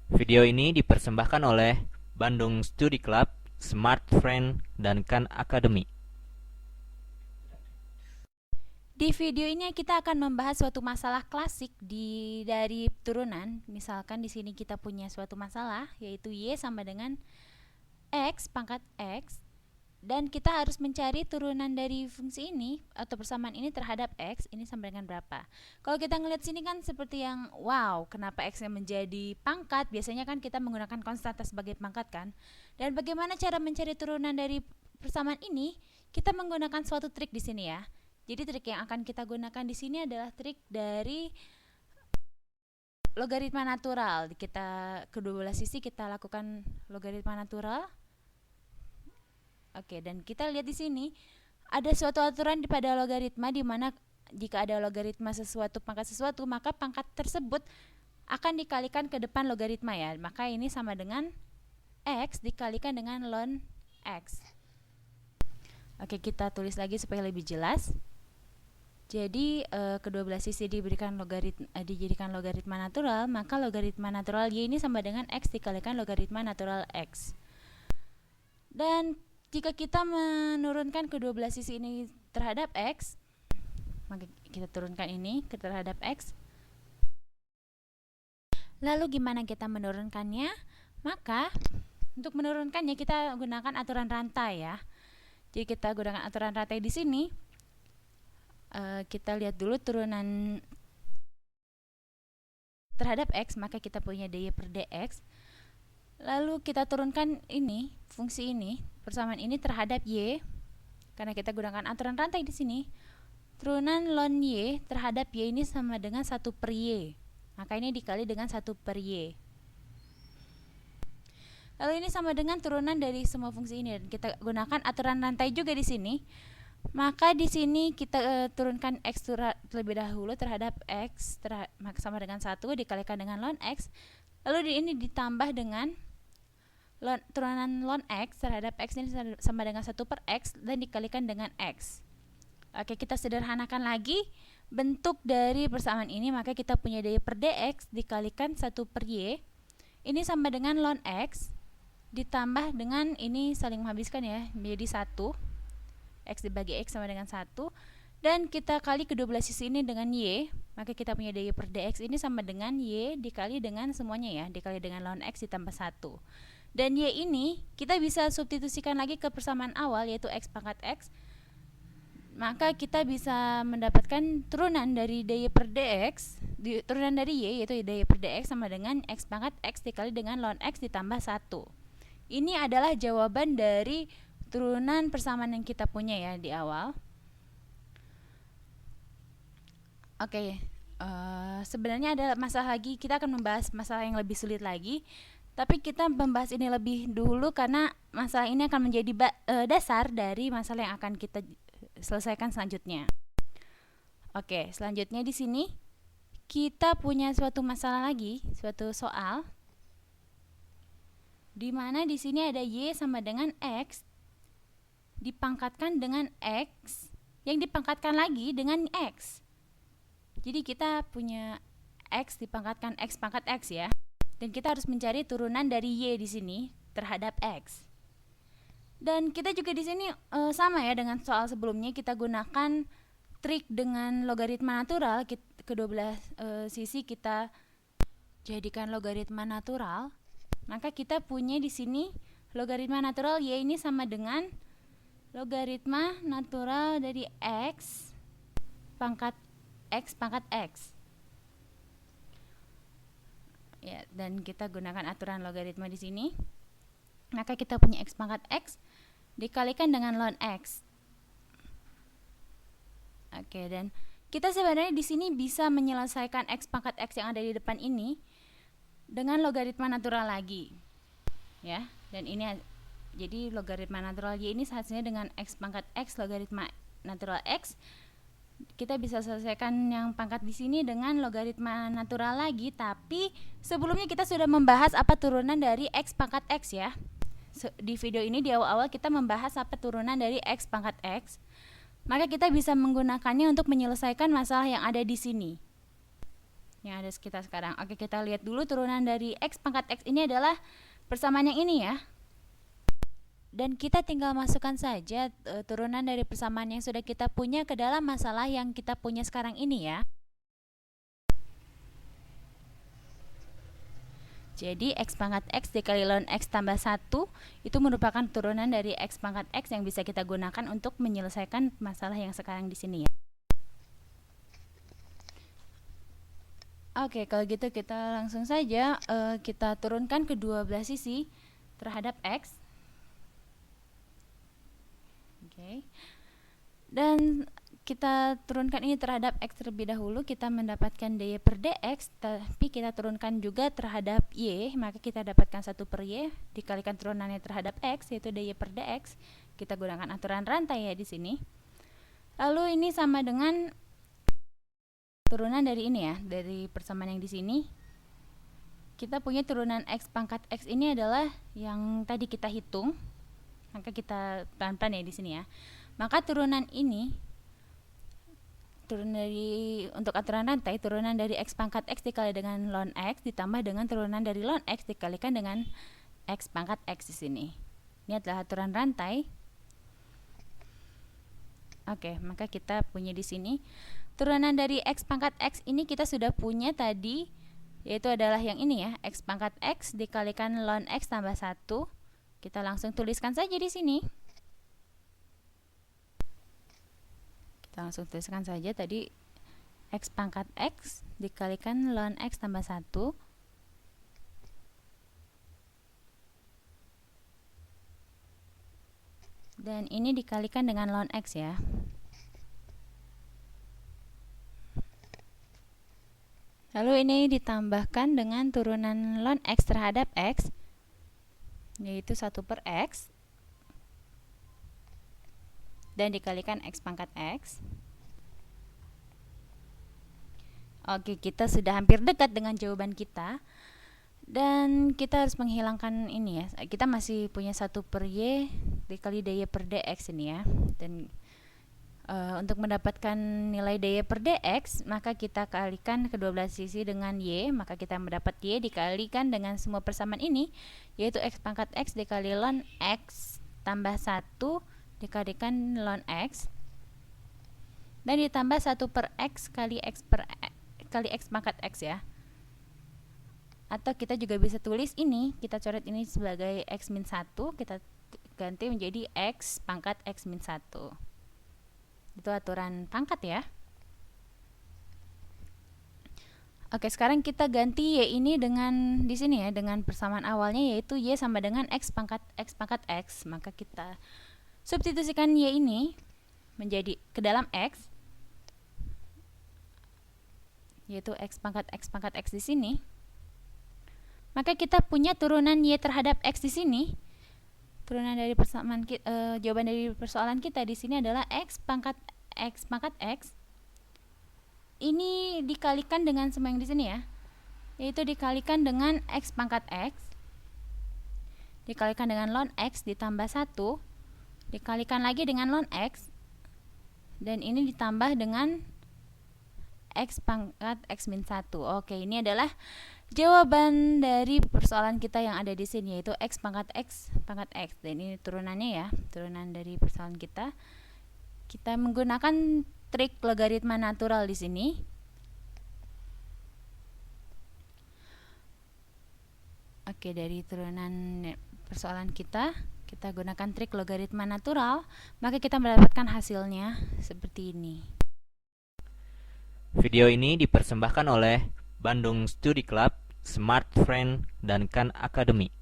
Video ini dipersembahkan oleh Bandung Study Club, Smart Friend, dan Khan Academy. Di video ini kita akan membahas suatu masalah klasik dari turunan. Misalkan di sini kita punya suatu masalah yaitu y sama dengan x pangkat x, dan kita harus mencari turunan dari fungsi ini atau persamaan ini terhadap x ini sama dengan berapa. Kalau kita ngelihat sini kan seperti yang wow, kenapa x-nya menjadi pangkat? Biasanya kan kita menggunakan konstanta sebagai pangkat kan. Dan bagaimana cara mencari turunan dari persamaan ini? Kita menggunakan suatu trik di sini ya. Jadi trik yang akan kita gunakan di sini adalah trik dari logaritma natural. Kita kedua belah sisi kita lakukan logaritma natural. Oke, dan kita lihat di sini ada suatu aturan pada logaritma di mana jika ada logaritma sesuatu pangkat sesuatu, maka pangkat tersebut akan dikalikan ke depan logaritma ya. Maka ini sama dengan x dikalikan dengan ln x. Oke, kita tulis lagi supaya lebih jelas. Jadi kedua belah sisi dijadikan logaritma natural, maka logaritma natural y ini sama dengan x dikalikan logaritma natural x. Dan jika kita menurunkan kedua belah sisi ini terhadap x, maka kita turunkan ini terhadap x. Lalu gimana kita menurunkannya? Maka untuk menurunkannya kita gunakan aturan rantai ya. Jadi kita gunakan aturan rantai di sini. Kita lihat dulu turunan terhadap x, maka kita punya dy per dx. Lalu kita turunkan ini, fungsi ini, persamaan ini terhadap y, karena kita gunakan aturan rantai di sini. Turunan ln y terhadap y ini sama dengan 1 per y, maka ini dikali dengan 1 per y. Lalu ini sama dengan turunan dari semua fungsi ini, dan kita gunakan aturan rantai juga di sini. Maka di sini kita turunkan x terlebih dahulu terhadap x sama dengan 1 dikalikan dengan ln x. Lalu ini ditambah dengan turunan ln x terhadap x ini sama dengan 1 per x dan dikalikan dengan x. Oke, kita sederhanakan lagi bentuk dari persamaan ini, maka kita punya dy per dx dikalikan 1 per y. Ini sama dengan ln x ditambah dengan ini saling menghabiskan ya, menjadi 1. X dibagi X sama dengan 1, dan kita kali kedua belah sisi ini dengan Y, maka kita punya dy per dx ini sama dengan Y dikali dengan semuanya ya, dikali dengan ln X ditambah 1. Dan Y ini kita bisa substitusikan lagi ke persamaan awal yaitu X pangkat X, maka kita bisa mendapatkan turunan dari dy per dx, turunan dari Y yaitu dy per dx sama dengan X pangkat X dikali dengan ln X ditambah 1. Ini adalah jawaban dari turunan persamaan yang kita punya ya di awal. Oke, sebenarnya ada masalah lagi, kita akan membahas masalah yang lebih sulit lagi, tapi kita membahas ini lebih dulu karena masalah ini akan menjadi dasar dari masalah yang akan kita selesaikan selanjutnya. Oke, selanjutnya di sini kita punya suatu masalah lagi, suatu soal di mana di sini ada y sama dengan x dipangkatkan dengan x yang dipangkatkan lagi dengan x. Jadi kita punya x dipangkatkan x pangkat x ya. Dan kita harus mencari turunan dari y di sini terhadap x. Dan kita juga di sini sama ya dengan soal sebelumnya, kita gunakan trik dengan logaritma natural. Kedua belah sisi kita jadikan logaritma natural. Maka kita punya di sini logaritma natural y ini sama dengan logaritma natural dari x pangkat x. Ya, dan kita gunakan aturan logaritma di sini. Maka kita punya x pangkat x dikalikan dengan ln x. Oke, dan kita sebenarnya di sini bisa menyelesaikan x pangkat x yang ada di depan ini dengan logaritma natural lagi. Ya, dan ini jadi logaritma natural y ini hasilnya dengan x pangkat x logaritma natural x. Kita bisa selesaikan yang pangkat di sini dengan logaritma natural lagi, tapi sebelumnya kita sudah membahas apa turunan dari x pangkat x ya. Di video ini di awal-awal kita membahas apa turunan dari x pangkat x. Maka kita bisa menggunakannya untuk menyelesaikan masalah yang ada di sini. yang ada sekitar sekarang. Oke, kita lihat dulu turunan dari X pangkat X ini adalah persamaan yang ini ya. Dan kita tinggal masukkan saja turunan dari persamaan yang sudah kita punya ke dalam masalah yang kita punya sekarang ini ya. Jadi X pangkat X dikali ln X tambah 1 itu merupakan turunan dari X pangkat X yang bisa kita gunakan untuk menyelesaikan masalah yang sekarang di sini ya. Oke, kalau gitu kita langsung saja kita turunkan kedua belah sisi terhadap X. Oke. Dan kita turunkan ini terhadap X terlebih dahulu, kita mendapatkan dy per dx, tapi kita turunkan juga terhadap y, maka kita dapatkan 1 per y dikalikan turunannya terhadap x, yaitu dy per dx. Kita gunakan aturan rantai ya di sini. Lalu ini sama dengan turunan dari ini ya, dari persamaan yang di sini. Kita punya turunan X pangkat X ini adalah yang tadi kita hitung, maka kita pelan-pelan ya di sini ya. Maka turunan ini, untuk aturan rantai, turunan dari X pangkat X dikali dengan ln X ditambah dengan turunan dari ln X dikalikan dengan X pangkat X di sini. Ini adalah aturan rantai. Oke, maka kita punya di sini turunan dari X pangkat X ini kita sudah punya tadi, yaitu adalah yang ini ya, X pangkat X dikalikan ln X tambah 1. Kita langsung tuliskan saja di sini. Langsung tuliskan saja tadi X pangkat X dikalikan ln X tambah 1 dan ini dikalikan dengan ln X ya. Lalu ini ditambahkan dengan turunan ln X terhadap X, yaitu 1 per X, dan dikalikan X pangkat X. Oke, kita sudah hampir dekat dengan jawaban kita. Dan kita harus menghilangkan ini ya. Kita masih punya 1 per Y dikali dy per dx ini ya. Dan untuk mendapatkan nilai dy per dx, maka kita kalikan kedua belah sisi dengan Y. Maka kita mendapat Y dikalikan dengan semua persamaan ini, yaitu X pangkat X dikali ln X tambah 1 dikalikan ln X dan ditambah 1 per X kali X pangkat X ya. Atau kita juga bisa tulis ini, kita coret ini sebagai X min 1, kita ganti menjadi X pangkat X min 1. Itu aturan pangkat ya. Oke, sekarang kita ganti Y ini dengan di sini ya, dengan persamaan awalnya, yaitu Y sama dengan X pangkat X. Maka kita substitusikan Y ini menjadi ke dalam X, yaitu X pangkat X di sini. Maka kita punya turunan Y terhadap X di sini. Turunan dari persamaan jawaban dari persoalan kita di sini adalah X pangkat X. Ini dikalikan dengan semua yang di sini ya, yaitu dikalikan dengan X pangkat X dikalikan dengan ln X ditambah 1 dikalikan lagi dengan ln X, dan ini ditambah dengan X pangkat X min 1. Oke, ini adalah jawaban dari persoalan kita yang ada di sini, yaitu X pangkat X. Dan ini turunannya ya, turunan dari persoalan kita. Kita menggunakan trik logaritma natural di sini. Oke, dari turunan persoalan kita gunakan trik logaritma natural, maka kita mendapatkan hasilnya seperti ini. Video ini dipersembahkan oleh Bandung Study Club, Smart Friend, dan Khan Academy.